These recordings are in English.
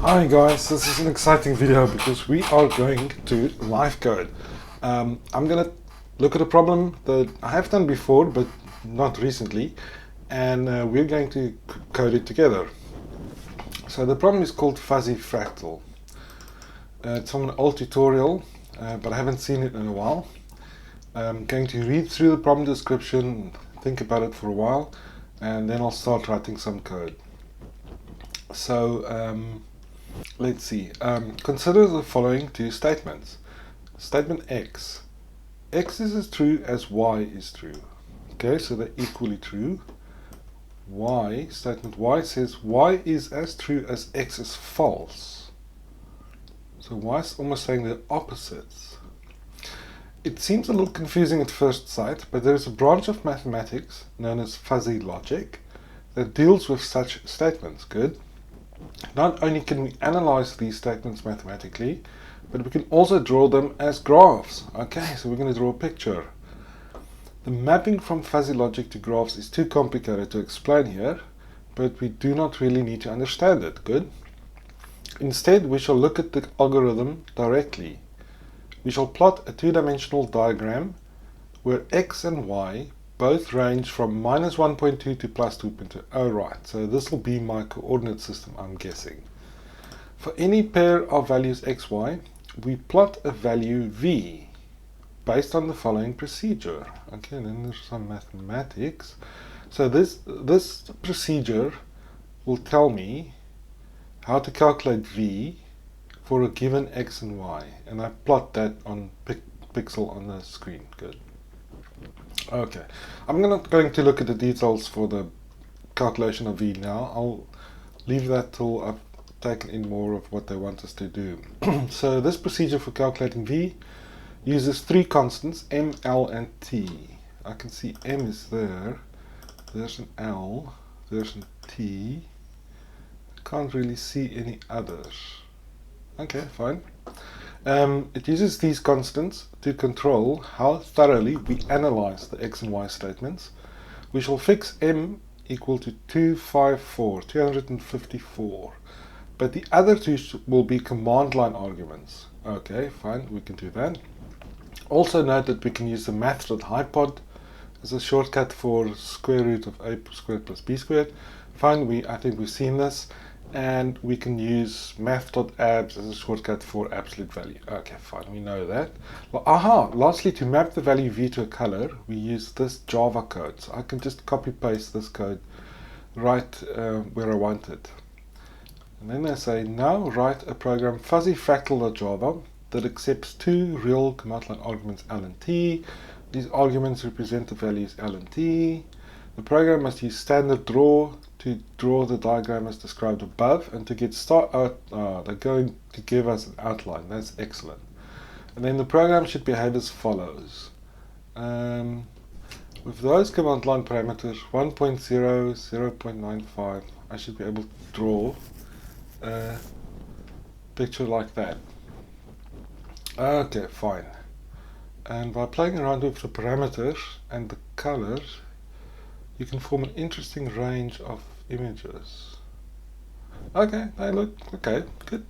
Hi guys, this is an exciting video because we are going to live code. I'm going to look at a problem that I have done before but not recently, and we're going to code it together. So the problem is called FuzzyFractal. It's from an old tutorial, but I haven't seen it in a while. I'm going to read through the problem description, think about it for a while, and then I'll start writing some code. So let's see. Consider the following two statements. Statement X. X is as true as Y is true. Okay, so they're equally true. Y, statement Y says Y is as true as X is false. So Y is almost saying the opposites. It seems a little confusing at first sight, but there is a branch of mathematics known as fuzzy logic that deals with such statements. Good. Not only can we analyze these statements mathematically, but we can also draw them as graphs. Okay, so we're going to draw a picture. The mapping from fuzzy logic to graphs is too complicated to explain here, but we do not really need to understand it. Good. Instead, we shall look at the algorithm directly. We shall plot a two-dimensional diagram where x and y both range from -1.2 to +2.2. Oh, right. So this will be my coordinate system, I'm guessing. For any pair of values x, y, we plot a value v based on the following procedure. Okay, and then there's some mathematics. So this procedure will tell me how to calculate v for a given x and y, and I plot that on pixel on the screen. Good. Okay, I'm not going to look at the details for the calculation of v now. I'll leave that till I've taken in more of what they want us to do. So this procedure for calculating v uses three constants, m, l, and t. I can see m is there, there's an l, there's a t. I can't really see any others. Okay, fine. It uses these constants to control how thoroughly we analyze the x and y statements. We shall fix m equal to 254, but the other two will be command line arguments. Okay, fine, we can do that. Also note that we can use the math.hypod as a shortcut for square root of a squared plus b squared. Fine, I think we've seen this. And we can use math.abs as a shortcut for absolute value. Okay, fine, we know that. Well, lastly, to map the value v to a color, we use this Java code. So I can just copy paste this code right where I want it. And then I say, now write a program FuzzyFractal.java that accepts two real command line arguments L and T. These arguments represent the values L and T. The program must use standard draw to draw the diagram as described above, and to get started, they're going to give us an outline. That's excellent. And then the program should behave as follows. With those command line parameters 1.0, 0.95, I should be able to draw a picture like that. Okay, fine. And by playing around with the parameters and the colors, you can form an interesting range of images. Okay, they look okay, good,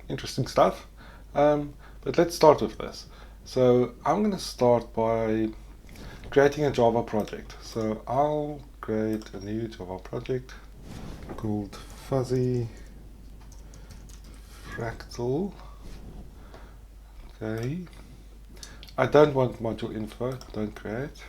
interesting stuff. But let's start with this. So I'm going to start by creating a Java project. So I'll create a new Java project called FuzzyFractal. Okay. I don't want module info, don't create.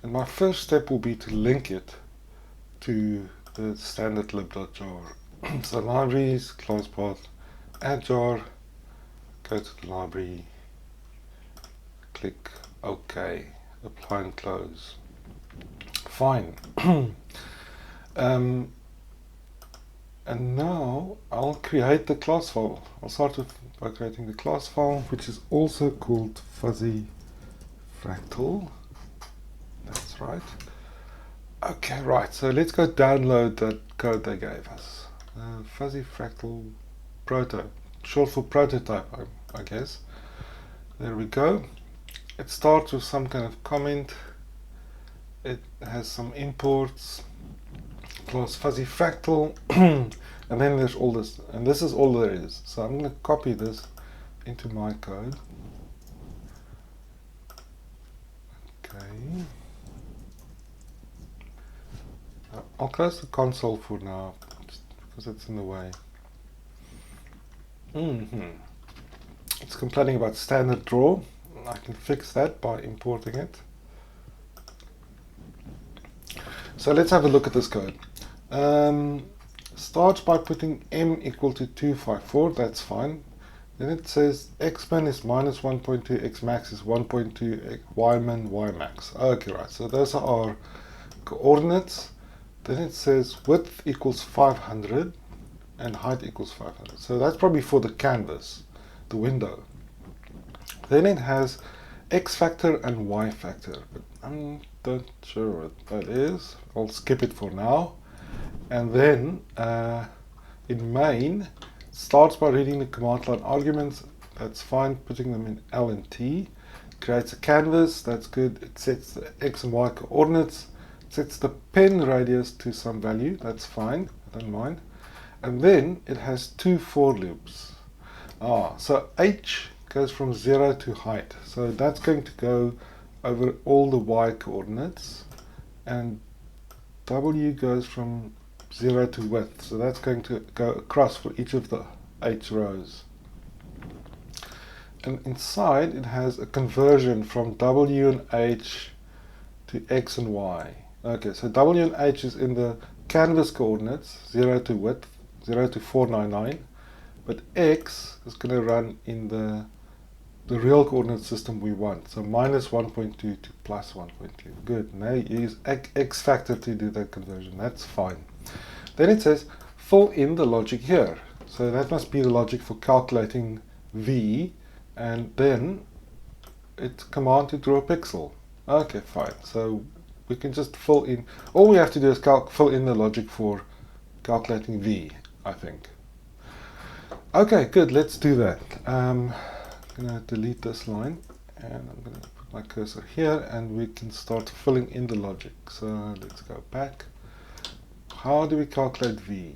And my first step will be to link it to the standard lib.jar. So libraries, close path, add jar, go to the library, click OK, apply and close. Fine. And now I'll create the class file. I'll start by creating the class file, which is also called FuzzyFractal. That's right. Okay, right, so let's go download that code they gave us. FuzzyFractal proto, short for prototype, I guess. There we go. It starts with some kind of comment. It has some imports. Class FuzzyFractal. And then there's all this, and this is all there is. So I'm going to copy this into my code. Okay. I'll close the console for now, just because it's in the way. It's complaining about standard draw. I can fix that by importing it. So let's have a look at this code. Starts by putting m equal to 254, that's fine. Then it says x min is minus 1.2, x max is 1.2, y min, y max. Okay, right, so those are our coordinates. Then it says width equals 500 and height equals 500. So that's probably for the canvas, the window. Then it has x factor and y factor, but I'm not sure what that is. I'll skip it for now. And then in main, starts by reading the command line arguments. That's fine, putting them in L and T. Creates a canvas, that's good. It sets the x and y coordinates. Sets the pen radius to some value, that's fine, I don't mind. And then it has two for loops. So h goes from 0 to height. So that's going to go over all the y coordinates. And w goes from 0 to width. So that's going to go across for each of the h rows. And inside it has a conversion from w and h to x and y. Okay, so w and h is in the canvas coordinates, 0 to width, 0 to 499, but x is going to run in the real coordinate system we want, so minus 1.2 to plus 1.2. Good, now you use x factor to do that conversion, that's fine. Then it says fill in the logic here, so that must be the logic for calculating v, and then it's command to draw a pixel. Okay, fine, so we can just fill in, all we have to do is fill in the logic for calculating v, I think. Okay, good, let's do that. I'm going to delete this line, and I'm going to put my cursor here, and we can start filling in the logic. So let's go back. How do we calculate v?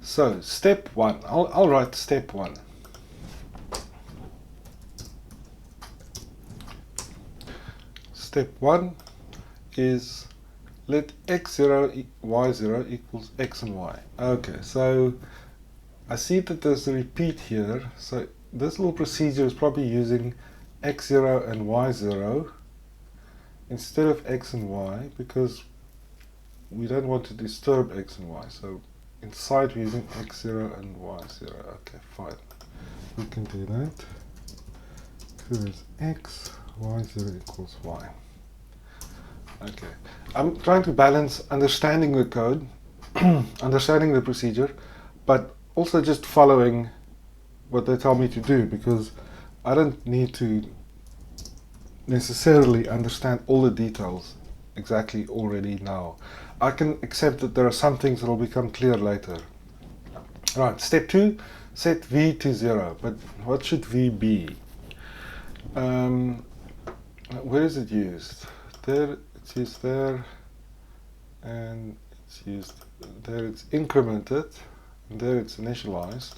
So step 1, I'll write step 1. Step 1 is let x0 y0 equals x and y. Okay, so I see that there's a repeat here, so this little procedure is probably using x0 and y0 instead of x and y, because we don't want to disturb x and y, so inside we're using x0 and y0. Okay, fine, we can do that. So there's x, y0 equals y. Okay, I'm trying to balance understanding the code, understanding the procedure, but also just following what they tell me to do, because I don't need to necessarily understand all the details exactly already now. I can accept that there are some things that will become clear later. Right, step 2, set v to 0, but what should v be? Where is it used? There, it's used there, and it's used there, it's incremented, and there it's initialized,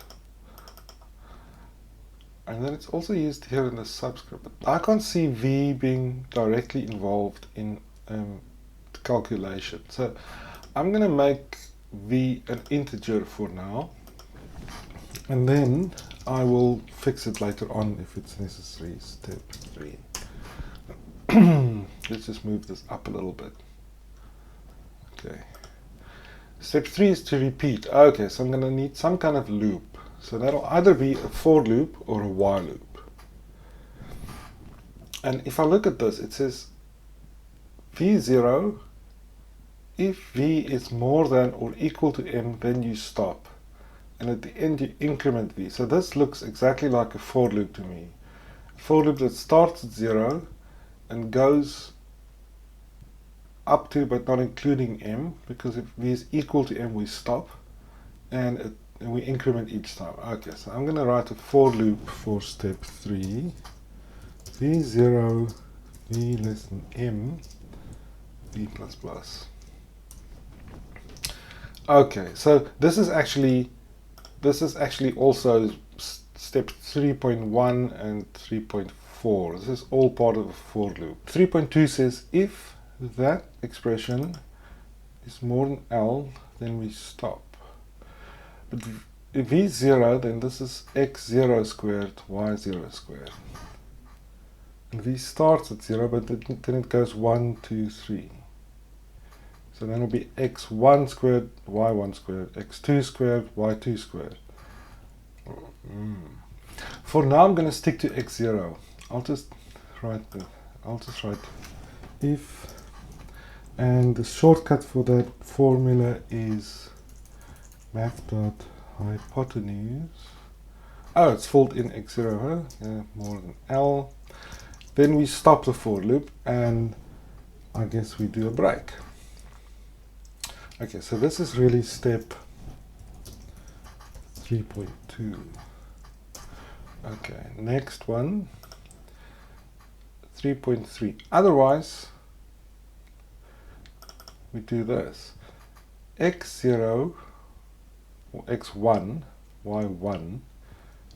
and then it's also used here in the subscript. But I can't see v being directly involved in the calculation, so I'm going to make v an integer for now, and then I will fix it later on if it's necessary. Step 3. Let's just move this up a little bit. Okay. Step 3 is to repeat. Okay, so I'm going to need some kind of loop. So that'll either be a for loop or a while loop. And if I look at this, it says v0, if v is more than or equal to m, then you stop. And at the end you increment v. So this looks exactly like a for loop to me. A for loop that starts at 0 and goes up to but not including m, because if v is equal to m we stop, and we increment each time. Okay, so I'm going to write a for loop for step 3. v0, v less than m, v plus plus. Okay, so this is actually also step 3.1 and 3.4. This is all part of the for loop. 3.2 says if that expression is more than L, then we stop. But if v is 0, then this is x0 squared, y0 squared. And v starts at 0, but then it goes 1, 2, 3. So then it'll be x1 squared, y1 squared, x2 squared, y2 squared. For now, I'm going to stick to x0. I'll just write if, and the shortcut for that formula is math.hypotenuse. Oh, it's filled in x0, huh? Yeah, more than L. Then we stop the for loop, and I guess we do a break. Okay, so this is really step 3.2. Okay, next one, 3.3. Otherwise, we do this. x0 or x1, y1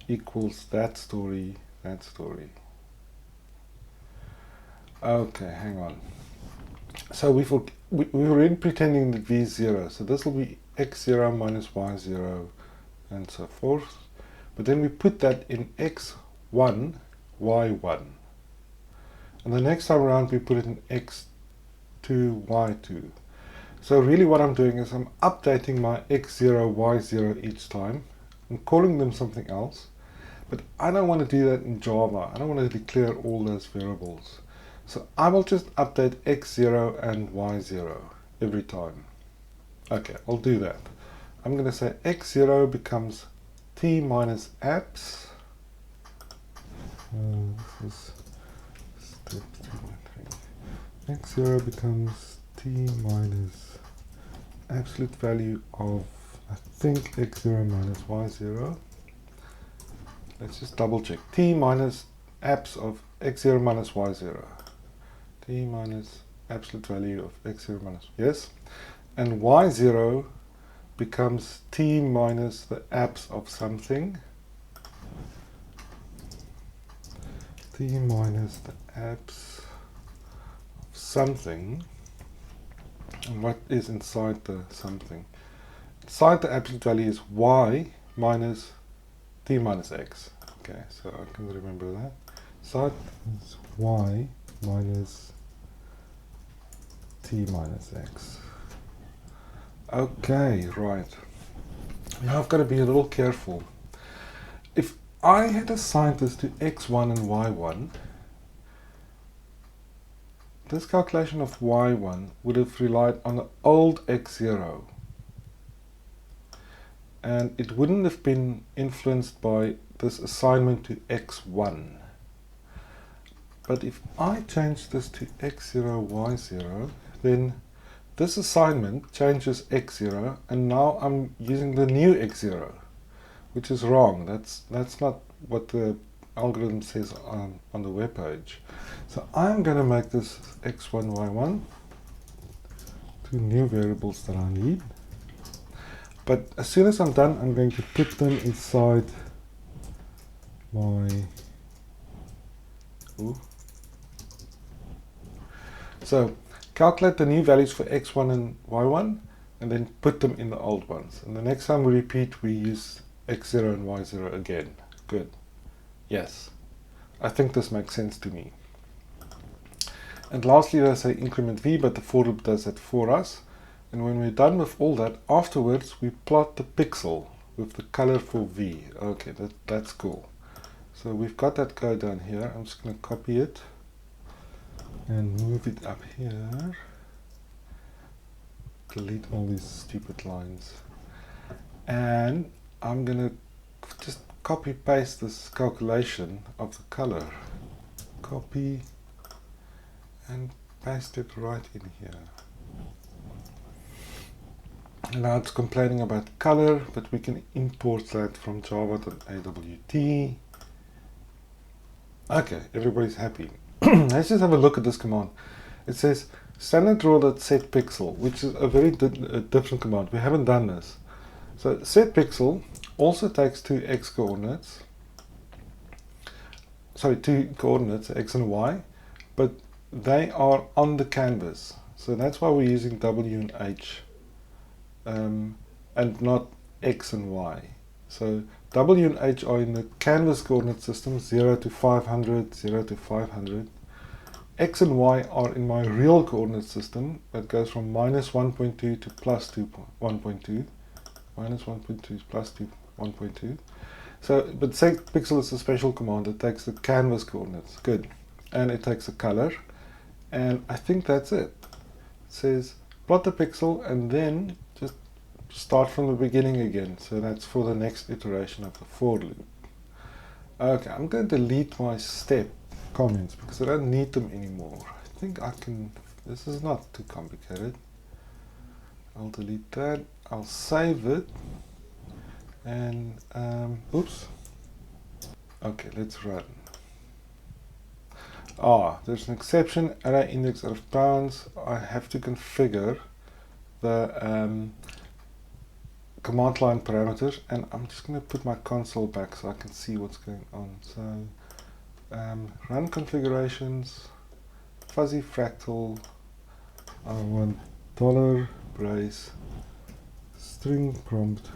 equals that story, that story. Okay, hang on. So we were already pretending that v is 0, so this will be x0 minus y0 and so forth. But then we put that in x1, y1. And the next time around we put it in x2, y2. So really what I'm doing is I'm updating my x0, y0 each time. I'm calling them something else. But I don't want to do that in Java. I don't want to declare all those variables. So I will just update x0 and y0 every time. Okay, I'll do that. I'm going to say x0 becomes t minus abs. This is step 3. x0 becomes t minus absolute value of, I think, x0 minus y0. Let's just double check. T minus abs of x0 minus y0. T minus absolute value of x0 minus, yes. And y0 becomes t minus the abs of something. T minus the abs of something. And what is inside the something? Inside the absolute value is y minus t minus x. Okay, so I can remember that. Inside is y minus t minus x. Okay, right. Now I've got to be a little careful. If I had assigned this to x1 and y1, this calculation of y1 would have relied on the old x0. And it wouldn't have been influenced by this assignment to x1. But if I change this to x0, y0, then this assignment changes x0, and now I'm using the new x0, which is wrong. That's not what the algorithm says on the web page. So I'm going to make this x1, y1 two new variables that I need. But as soon as I'm done, I'm going to put them inside my So calculate the new values for x1 and y1 and then put them in the old ones. And the next time we repeat, we use x0 and y0 again. Good. Yes. I think this makes sense to me. And lastly, I say increment v, but the for loop does that for us. And when we're done with all that, afterwards we plot the pixel with the color for v. Okay, that's cool. So we've got that code down here. I'm just going to copy it and move it up here. Delete all these stupid lines. And I'm going to just copy paste this calculation of the color. Copy and paste it right in here. Now it's complaining about color, but we can import that from java.awt. Okay, everybody's happy. Let's just have a look at this command. It says standard draw.setPixel, which is a very different command. We haven't done this. So setPixel also takes two coordinates, x and y, but they are on the canvas. So that's why we're using W and H and not x and y. So W and H are in the canvas coordinate system, 0 to 500, 0 to 500. X and y are in my real coordinate system that goes from -1.2 to +1.2. -1.2 to +1.2. So, but setPixel is a special command that takes the canvas coordinates. Good. And it takes a color. And I think that's it. It says plot the pixel and then just start from the beginning again. So that's for the next iteration of the for loop. Okay, I'm going to delete my step comments because I don't need them anymore. I think I can, this is not too complicated. I'll delete that, I'll save it, and oops. Okay, let's run. There's an exception, array index out of bounds. I have to configure the command line parameters, and I'm just going to put my console back so I can see what's going on. So run configurations, FuzzyFractal, I want $brace string prompt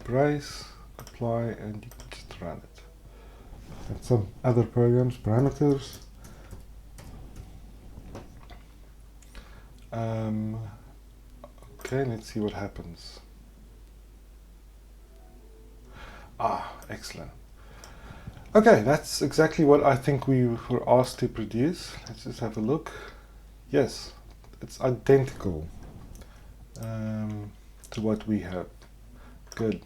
brace, apply, and you can just run it. And some other programs, parameters. Okay, let's see what happens. Excellent. Okay, that's exactly what I think we were asked to produce. Let's just have a look. Yes, it's identical to what we have. Good.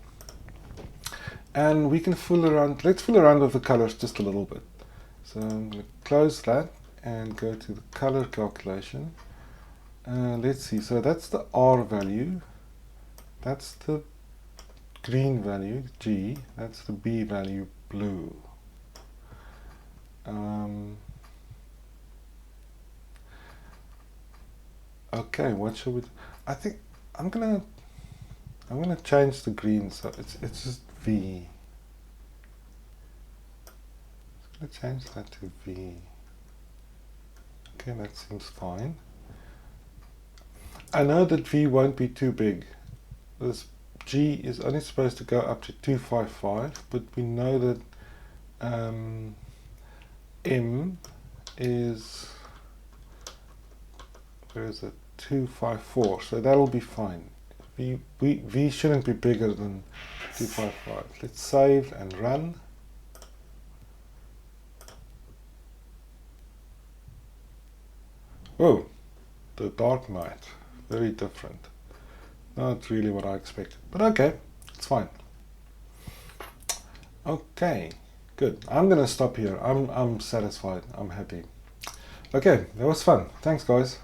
And we can fool around, let's fool around with the colors just a little bit. So I'm going to close that and go to the color calculation. Let's see, so that's the R value, that's the green value, G, that's the B value, blue. Okay, what should we do? I think I'm gonna change the green, so it's just V. I'm gonna change that to V. Okay, that seems fine. I know that V won't be too big. This G is only supposed to go up to 255, but we know that M is, where is it, 254, so that'll be fine. V shouldn't be bigger than 255. Let's save and run. Oh, the Dark Knight, very different. Not really what I expected, but okay, it's fine. Okay, good. I'm gonna stop here. I'm satisfied. I'm happy. Okay, that was fun. Thanks, guys.